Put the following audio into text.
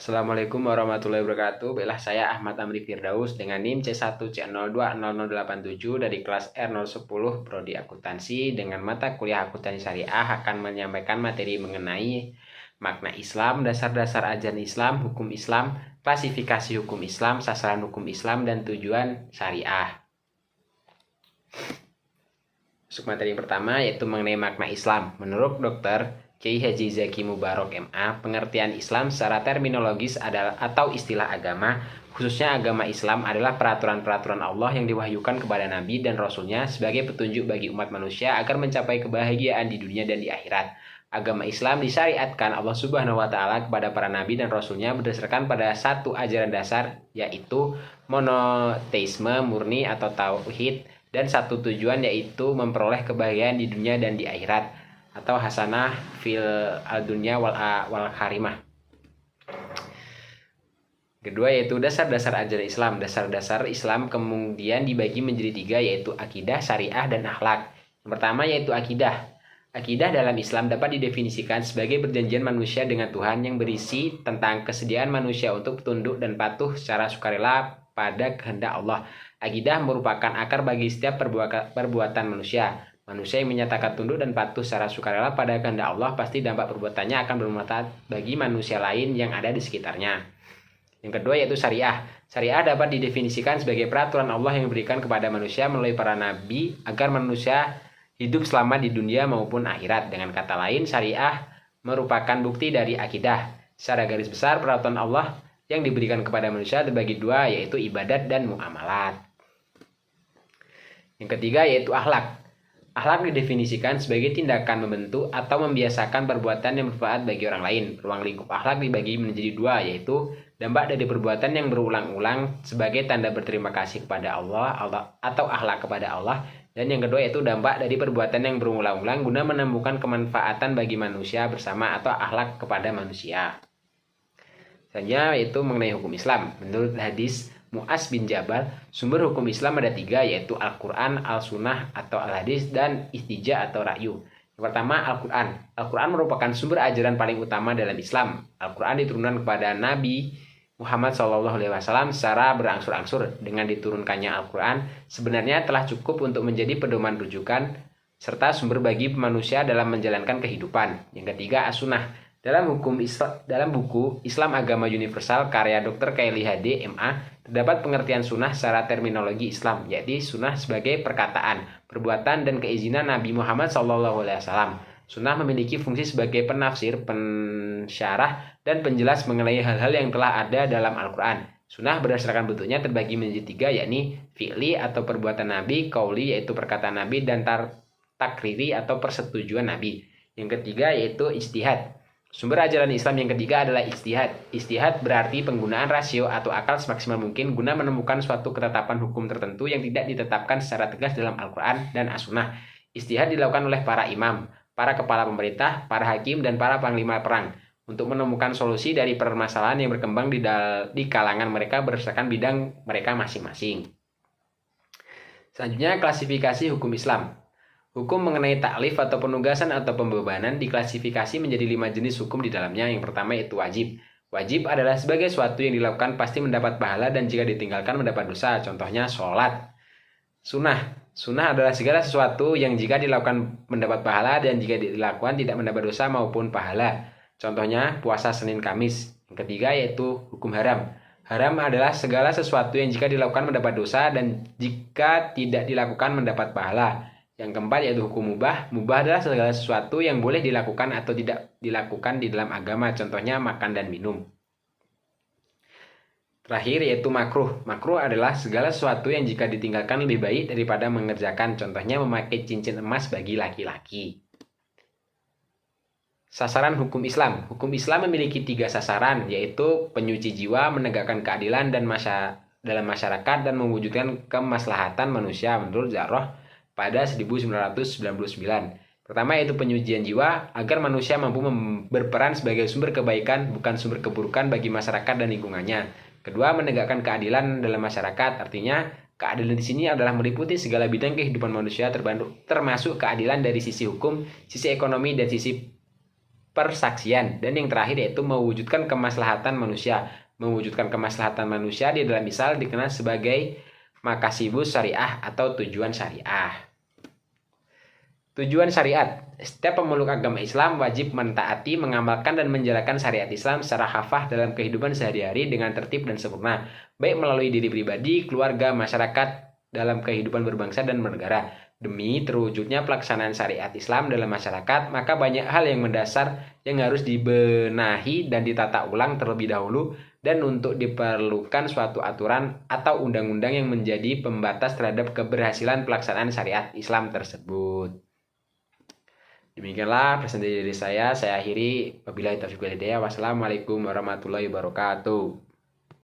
Assalamualaikum warahmatullahi wabarakatuh. Belah saya Ahmad Amri Firdaus dengan NIM C1C020087 dari kelas R010 Prodi Akuntansi dengan mata kuliah akuntansi syariah akan menyampaikan materi mengenai makna Islam, dasar-dasar ajaran Islam, hukum Islam, klasifikasi hukum Islam, sasaran hukum Islam, dan tujuan syariah. Masuk materi yang pertama yaitu mengenai makna Islam. Menurut Dr. Kiai Haji Zaki Mubarok MA, pengertian Islam secara terminologis adalah atau istilah agama, khususnya agama Islam adalah peraturan-peraturan Allah yang diwahyukan kepada Nabi dan Rasulnya sebagai petunjuk bagi umat manusia agar mencapai kebahagiaan di dunia dan di akhirat. Agama Islam disyariatkan Allah Subhanahu wa Ta'ala kepada para Nabi dan Rasulnya berdasarkan pada satu ajaran dasar, yaitu monoteisme murni atau tauhid, dan satu tujuan yaitu memperoleh kebahagiaan di dunia dan di akhirat, atau hasanah fil dunya wal karimah. Kedua yaitu dasar-dasar ajaran Islam. Dasar-dasar Islam kemudian dibagi menjadi tiga, yaitu akidah, syariah, dan akhlak. Yang pertama yaitu akidah. Akidah dalam Islam dapat didefinisikan sebagai perjanjian manusia dengan Tuhan yang berisi tentang kesediaan manusia untuk tunduk dan patuh secara sukarela pada kehendak Allah. Akidah merupakan akar bagi setiap perbuatan manusia. Manusia yang menyatakan tunduk dan patuh secara sukarela pada kehendak Allah, pasti dampak perbuatannya akan bermanfaat bagi manusia lain yang ada di sekitarnya. Yang kedua yaitu syariah. Syariah dapat didefinisikan sebagai peraturan Allah yang diberikan kepada manusia melalui para nabi agar manusia hidup selamat di dunia maupun akhirat. Dengan kata lain, syariah merupakan bukti dari akidah. Secara garis besar, peraturan Allah yang diberikan kepada manusia terbagi dua, yaitu ibadat dan muamalat. Yang ketiga yaitu akhlak. Akhlak didefinisikan sebagai tindakan membentuk atau membiasakan perbuatan yang bermanfaat bagi orang lain. Ruang lingkup akhlak dibagi menjadi dua, yaitu dampak dari perbuatan yang berulang-ulang sebagai tanda berterima kasih kepada Allah atau akhlak kepada Allah. Dan yang kedua yaitu dampak dari perbuatan yang berulang-ulang guna menemukan kemanfaatan bagi manusia bersama atau akhlak kepada manusia. Selanjutnya yaitu mengenai hukum Islam. Menurut hadis Mu'az bin Jabal, sumber hukum Islam ada tiga, yaitu Al-Quran, Al-Sunnah atau Al-Hadis, dan Istijah atau Ra'yu. Yang pertama, Al-Quran. Al-Quran merupakan sumber ajaran paling utama dalam Islam. Al-Quran diturunkan kepada Nabi Muhammad SAW secara berangsur-angsur. Dengan diturunkannya Al-Quran, sebenarnya telah cukup untuk menjadi pedoman rujukan serta sumber bagi manusia dalam menjalankan kehidupan. Yang ketiga, As-Sunnah. Dalam buku Islam Agama Universal karya Dr. Kaili HD MA, terdapat pengertian sunnah secara terminologi Islam, yaitu sunnah sebagai perkataan, perbuatan, dan keizinan Nabi Muhammad SAW. Sunnah memiliki fungsi sebagai penafsir, pensyarah, dan penjelas mengenai hal-hal yang telah ada dalam Al-Quran. Sunnah berdasarkan bentuknya terbagi menjadi tiga, yakni fi'li atau perbuatan Nabi, qauli yaitu perkataan Nabi, dan takriri atau persetujuan Nabi. Yang ketiga yaitu ijtihad. Sumber ajaran Islam yang ketiga adalah ijtihad. Ijtihad berarti penggunaan rasio atau akal semaksimal mungkin guna menemukan suatu ketetapan hukum tertentu yang tidak ditetapkan secara tegas dalam Al-Quran dan As-Sunnah. Ijtihad dilakukan oleh para imam, para kepala pemerintah, para hakim, dan para panglima perang untuk menemukan solusi dari permasalahan yang berkembang di kalangan mereka berdasarkan bidang mereka masing-masing. Selanjutnya, klasifikasi hukum Islam. Hukum mengenai taklif atau penugasan atau pembebanan diklasifikasi menjadi 5 jenis hukum di dalamnya. Yang pertama yaitu wajib. Wajib adalah sebagai sesuatu yang dilakukan pasti mendapat pahala dan jika ditinggalkan mendapat dosa. Contohnya sholat. Sunnah. Sunnah adalah segala sesuatu yang jika dilakukan mendapat pahala dan jika dilakukan tidak mendapat dosa maupun pahala. Contohnya puasa Senin Kamis. Yang ketiga yaitu hukum haram. Haram adalah segala sesuatu yang jika dilakukan mendapat dosa dan jika tidak dilakukan mendapat pahala. Yang keempat yaitu hukum mubah. Mubah adalah segala sesuatu yang boleh dilakukan atau tidak dilakukan di dalam agama. Contohnya makan dan minum. Terakhir yaitu makruh. Makruh adalah segala sesuatu yang jika ditinggalkan lebih baik daripada mengerjakan. Contohnya memakai cincin emas bagi laki-laki. Sasaran hukum Islam. Hukum Islam memiliki 3 sasaran, yaitu penyuci jiwa, menegakkan keadilan dalam masyarakat, dan mewujudkan kemaslahatan manusia menurut Zarrah pada 1999. Pertama yaitu penyucian jiwa, agar manusia mampu berperan sebagai sumber kebaikan bukan sumber keburukan bagi masyarakat dan lingkungannya. Kedua, menegakkan keadilan dalam masyarakat. Artinya, keadilan di sini adalah meliputi segala bidang kehidupan manusia termasuk keadilan dari sisi hukum, sisi ekonomi, dan sisi persaksian. Dan yang terakhir yaitu mewujudkan kemaslahatan manusia. Mewujudkan kemaslahatan manusia di dalam misal dikenal sebagai makasibus syariah atau tujuan syariah. Tujuan syariat. Setiap pemeluk agama Islam wajib mentaati, mengamalkan, dan menjalankan syariat Islam secara hafah dalam kehidupan sehari-hari dengan tertib dan sempurna, baik melalui diri pribadi, keluarga, masyarakat, dalam kehidupan berbangsa dan bernegara. Demi terwujudnya pelaksanaan syariat Islam dalam masyarakat, maka banyak hal yang mendasar yang harus dibenahi dan ditata ulang terlebih dahulu, dan untuk diperlukan suatu aturan atau undang-undang yang menjadi pembatas terhadap keberhasilan pelaksanaan syariat Islam tersebut. Demikianlah presentasi dari saya akhiri. Wabillahi taufiq wal hidayah. Wassalamualaikum warahmatullahi wabarakatuh.